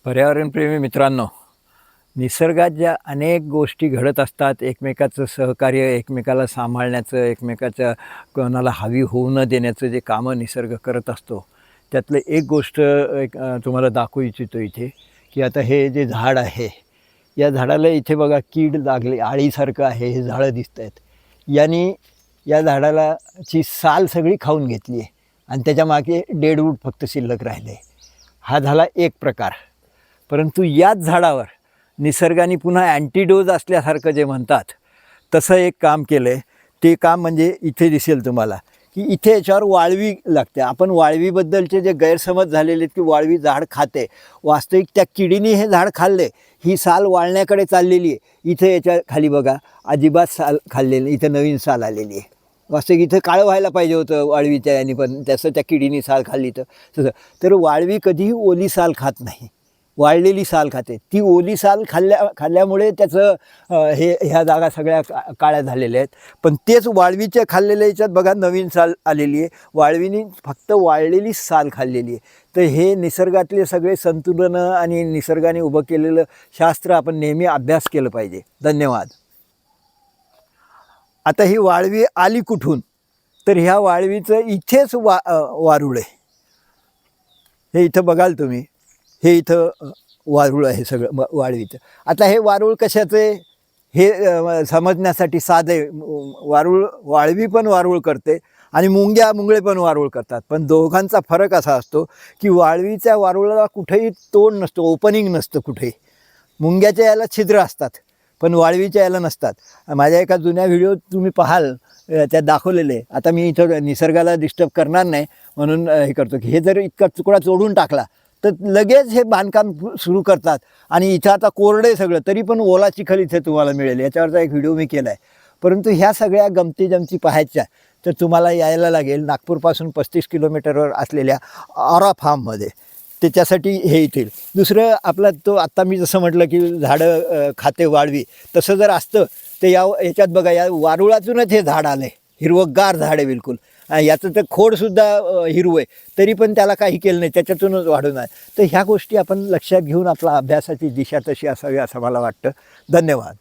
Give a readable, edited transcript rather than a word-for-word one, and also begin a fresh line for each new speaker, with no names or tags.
पर्यावरणप्रेमी मित्रांनो, निसर्गात ज्या अनेक गोष्टी घडत असतात, एकमेकाचं सहकार्य, एकमेकाला सांभाळण्याचं, एकमेकाच्या कोणाला हवी होऊ न देण्याचं जे कामं निसर्ग करत असतो, त्यातलं एक गोष्ट तुम्हाला दाखवू इच्छितो इथे, की आता हे जे झाड आहे, या झाडाला इथे बघा कीड लागली, आळीसारखं आहे, हे झाडं दिसत आहेत. यांनी या झाडाला ची साल सगळी खाऊन घेतली आहे आणि त्याच्या मागे डेडवूड फक्त शिल्लक राहिले. हा झाला एक प्रकार. परंतु याच झाडावर निसर्गाने पुन्हा अँटीडोज असल्यासारखं जे म्हणतात तसं एक काम केलं आहे. ते काम म्हणजे इथे दिसेल तुम्हाला, की इथे याच्यावर वाळवी लागते. आपण वाळवीबद्दलचे जे गैरसमज झालेले आहेत की वाळवी झाड खाते, वास्तविक त्या किडीने हे झाड खाल्ले, ही साल वाळण्याकडे चाललेली आहे. इथे याच्या खाली बघा अजिबात साल खाल्लेली, इथं नवीन साल आलेली आहे. वास्तविक इथं काळं व्हायला पाहिजे होतं वाळवीच्या याने, पण त्याचं त्या किडीने साल खाल्ली तर वाळवी कधीही ओली साल खात नाही, वाळलेली साल खाते. ती ओली साल खाल्ल्यामुळे त्याचं ह्या जागा सगळ्या काळ्या झालेल्या आहेत. पण तेच वाळवीच्या खाल्लेल्या याच्यात बघा नवीन साल आलेली आहे. वाळवीने फक्त वाळलेली साल खाल्लेली आहे. तर हे निसर्गातले सगळे संतुलनं आणि निसर्गाने उभं केलेलं शास्त्र आपण नेहमी अभ्यास केलं पाहिजे. धन्यवाद. आता ही वाळवी आली कुठून, तर ह्या वाळवीचं इथेच वारूळ आहे. हे इथं बघाल तुम्ही, हे इथं वारूळ आहे सगळं वाळवीचं. आता हे वारूळ कशाचं आहे हे समजण्यासाठी साधं आहे. वाळवी पण वारूळ करते आणि मुंगळे पण वारूळ करतात. पण दोघांचा फरक असा असतो की वाळवीच्या वारूळाला कुठेही तोंड नसतं, ओपनिंग नसतं कुठेही. मुंग्याच्या याला छिद्र असतात पण वाळवीच्या याला नसतात. माझ्या एका जुन्या व्हिडिओ तुम्ही पाहाल, त्यात दाखवलेले. आता मी इथं निसर्गाला डिस्टर्ब करणार नाही म्हणून हे करतो की हे जर इतका तुकडा तोडून टाकला तर लगेच हे बांधकाम सुरू करतात. आणि इथं आता कोरडे सगळं, तरी पण ओला चिखल इथे तुम्हाला मिळेल. याच्यावरचा एक व्हिडिओ मी केला आहे. परंतु ह्या सगळ्या गमती जमती पाहायच्या तर तुम्हाला यायला लागेल नागपूरपासून 35 किलोमीटरवर असलेल्या ऑरा फार्ममध्ये. त्याच्यासाठी हे येतील. दुसरं आपला तो आत्ता मी जसं म्हटलं की झाडं खाते वाळवी, तसं जर असतं तर याच्यात बघा या वारुळातूनच हे झाड आलं आहे. हिरवंगार झाड आहे बिलकुल. याचं तर खोडसुद्धा हिरवं आहे, तरी पण त्याला काही केलं नाही, त्याच्यातूनच वाढून आहे. तर ह्या गोष्टी आपण लक्षात घेऊन आपला अभ्यासाची दिशा तशी असावी असं मला वाटतं. धन्यवाद.